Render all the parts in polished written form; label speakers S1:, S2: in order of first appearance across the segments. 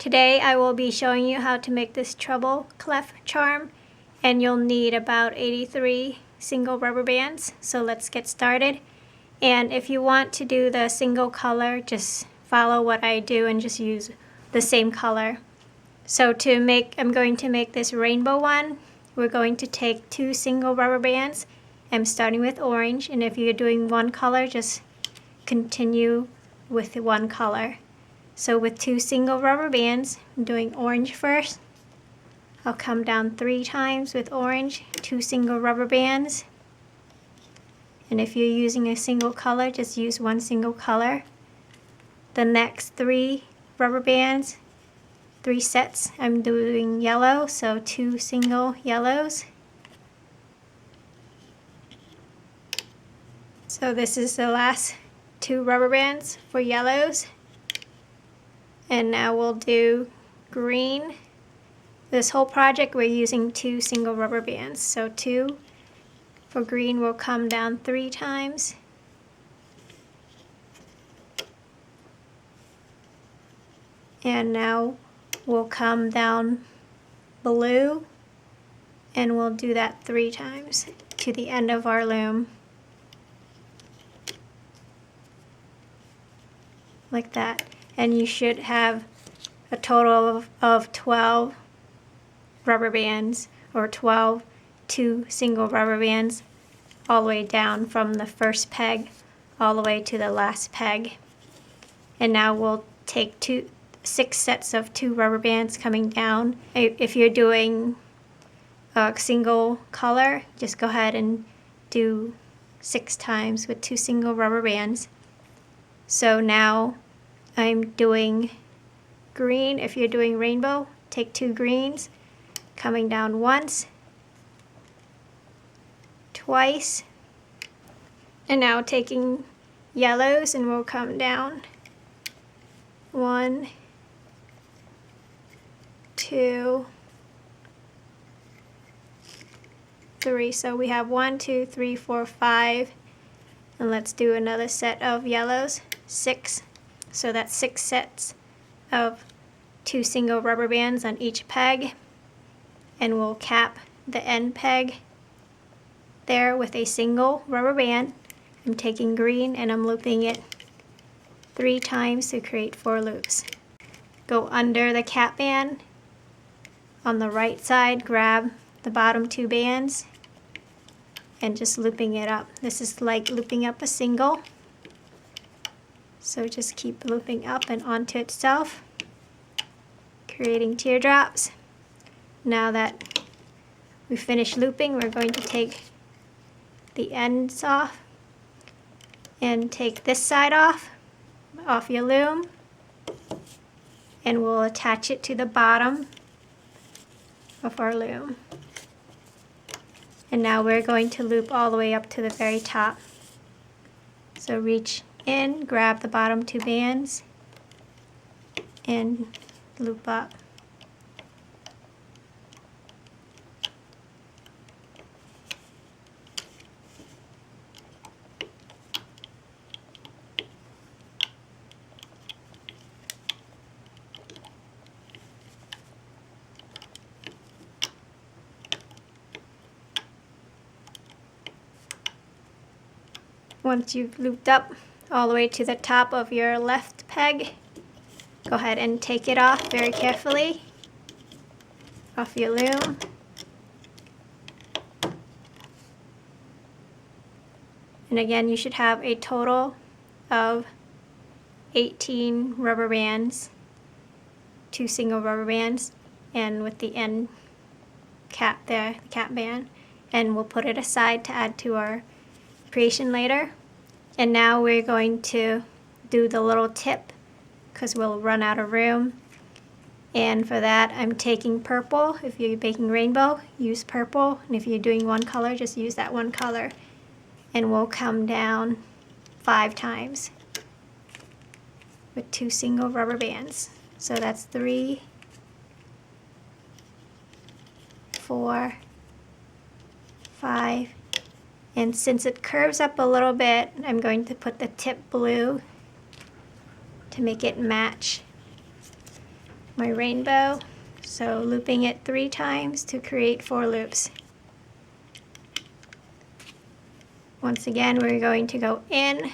S1: Today I will be showing you how to make this treble clef charm, and you'll need about 83 single rubber bands. So let's get started. And if you want to do the single color, just follow what I do and just use the same color. So I'm going to make this rainbow one. We're going to take 2 single rubber bands. I'm starting with orange, and if you're doing one color, just continue with one color. So with 2 single rubber bands, I'm doing orange first. I'll come down 3 times with orange, 2 single rubber bands. And if you're using a single color, just use one single color. The next 3 rubber bands, 3 sets, I'm doing yellow, so 2 single yellows. So this is the last 2 rubber bands for yellows. And now we'll do green. This whole project we're using 2 single rubber bands. So 2 for green will come down 3 times. And now we'll come down blue, and we'll do that 3 times to the end of our loom. Like that. And you should have a total of 12 rubber bands, or 12 2 single rubber bands, all the way down from the first peg all the way to the last peg. And now we'll take 6 sets of 2 rubber bands coming down. If you're doing a single color, just go ahead and do 6 times with 2 single rubber bands. So now I'm doing green. If you're doing rainbow, take 2 greens, coming down once, twice, and now taking yellows, and we'll come down 1, 2, 3. So we have 1, 2, 3, 4, 5, and let's do another set of yellows, 6. So that's 6 sets of 2 single rubber bands on each peg, and we'll cap the end peg there with a single rubber band. I'm taking green and I'm looping it 3 times to create 4 loops. Go under the cap band. On the right side, grab the bottom 2 bands and just looping it up. This is like looping up a single. So just keep looping up and onto itself, creating teardrops. Now that we finished looping, we're going to take the ends off and take this side off your loom, and we'll attach it to the bottom of our loom. And now we're going to loop all the way up to the very top. So reach in, grab the bottom 2 bands, and loop up. Once you've looped up all the way to the top of your left peg, go ahead and take it off very carefully off your loom. And again, you should have a total of 18 rubber bands, 2 single rubber bands, and with the end cap there, the cap band. And we'll put it aside to add to our creation later. And now we're going to do the little tip, because we'll run out of room. And for that, I'm taking purple. If you're making rainbow, use purple. And if you're doing one color, just use that one color. And we'll come down 5 times with 2 single rubber bands. So that's 3, 4, 5, and since it curves up a little bit, I'm going to put the tip blue to make it match my rainbow. So looping it 3 times to create 4 loops. Once again, we're going to go in,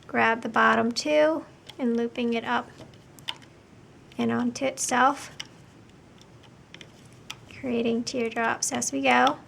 S1: grab the bottom 2, and looping it up and onto itself, creating teardrops as we go.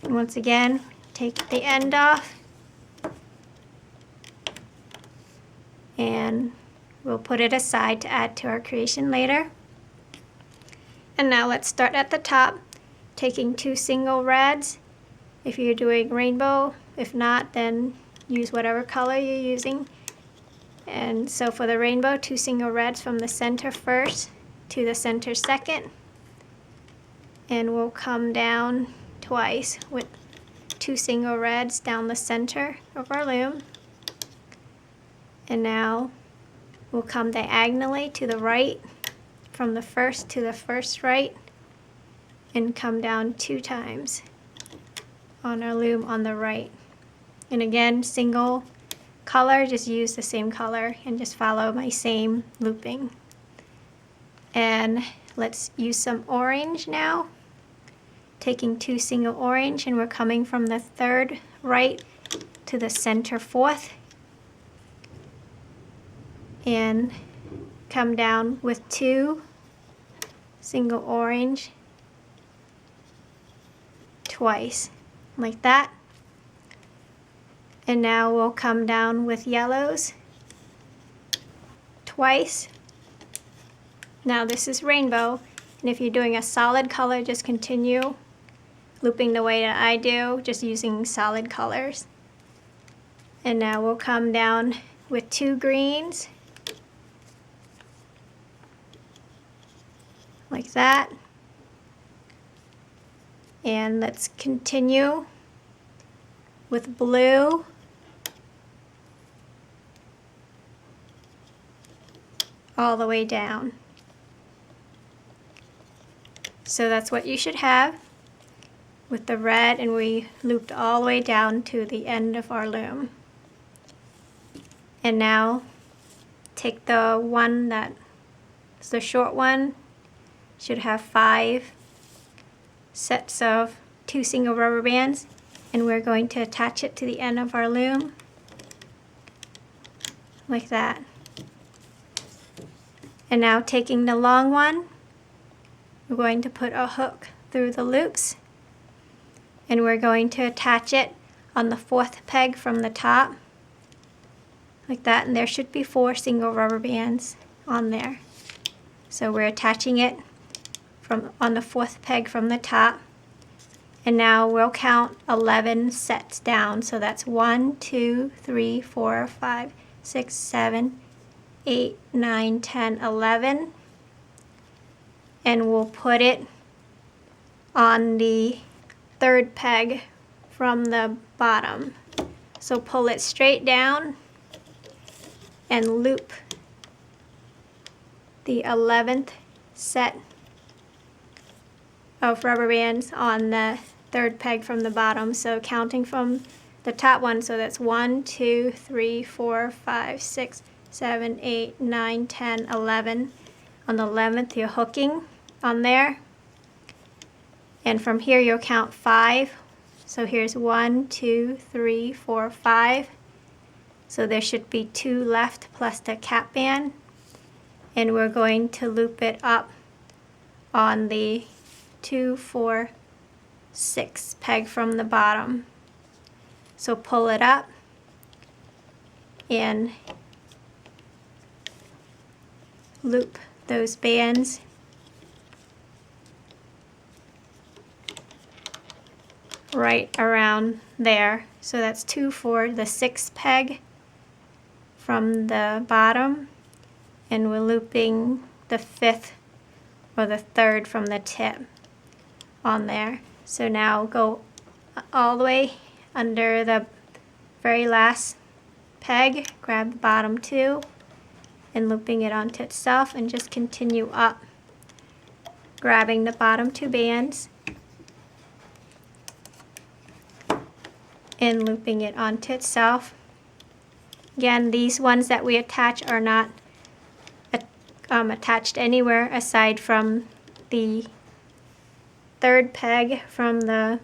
S1: And once again, take the end off, and we'll put it aside to add to our creation later. And now let's start at the top, taking 2 single reds. If you're doing rainbow, if not, then use whatever color you're using. And so for the rainbow, 2 single reds from the center first to the center second. And we'll come down twice with 2 single reds down the center of our loom. And now we'll come diagonally to the right from the first to the first right and come down 2 times on our loom on the right. And again, single color, just use the same color and just follow my same looping. And let's use some orange now. Taking 2 single orange, and we're coming from the third right to the center fourth. And come down with 2 single orange twice, like that. And now we'll come down with yellows twice. Now this is rainbow, and if you're doing a solid color, just continue looping the way that I do, just using solid colors. And now we'll come down with 2 greens, like that. And let's continue with blue, all the way down. So that's what you should have with the red, and we looped all the way down to the end of our loom. And now take the one that is the short one, should have 5 sets of 2 single rubber bands, and we're going to attach it to the end of our loom like that. And now taking the long one, we're going to put a hook through the loops, and we're going to attach it on the 4th peg from the top like that, and there should be 4 single rubber bands on there. So we're attaching it on the 4th peg from the top, and now we'll count 11 sets down. So that's 1, 2, 3, 4, 5, 6, 7, 8, 9, 10, 11, and we'll put it on the 3rd peg from the bottom. So pull it straight down and loop the 11th set of rubber bands on the 3rd peg from the bottom. So counting from the top one, so that's 1, 2, 3, 4, 5, 6, 7, 8, 9, 10, 11. On the 11th, you're hooking on there. And from here, you'll count 5. So here's 1, 2, 3, 4, 5. So there should be 2 left plus the cap band. And we're going to loop it up on the 2, 4, 6 peg from the bottom. So pull it up and loop those bands right around there. So that's 2 for the 6th peg from the bottom, and we're looping the 5th or the 3rd from the tip on there. So now go all the way under the very last peg, grab the bottom 2 and looping it onto itself, and just continue up, grabbing the bottom 2 bands and looping it onto itself. Again, these ones that we attach are not attached anywhere aside from the 3rd peg from the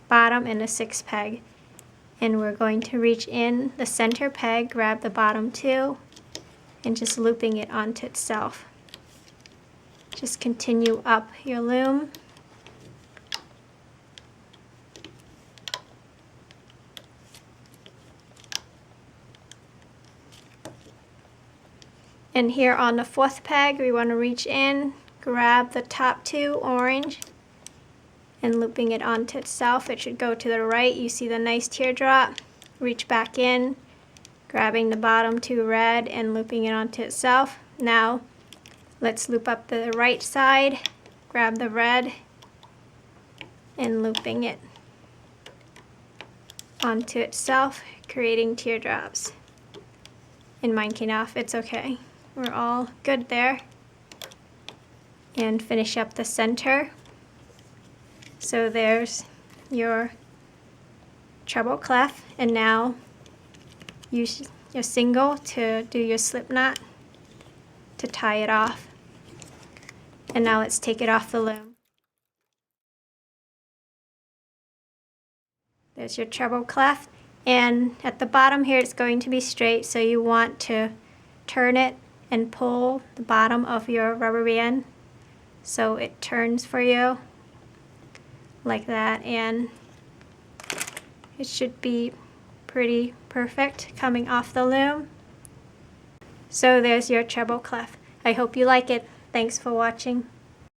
S1: bottom and the 6th peg. And we're going to reach in the center peg, grab the bottom 2, and just looping it onto itself. Just continue up your loom. And here on the 4th peg, we want to reach in, grab the top 2 orange, and looping it onto itself. It should go to the right. You see the nice teardrop. Reach back in, grabbing the bottom 2 red and looping it onto itself. Now let's loop up the right side, grab the red and looping it onto itself, creating teardrops. And mine came off, it's okay. We're all good there. And finish up the center. So there's your treble clef, and now use your single to do your slip knot to tie it off. And now let's take it off the loom. There's your treble clef, and at the bottom here it's going to be straight, so you want to turn it and pull the bottom of your rubber band so it turns for you like that, and it should be pretty perfect coming off the loom. So there's your treble clef. I hope you like it. Thanks for watching.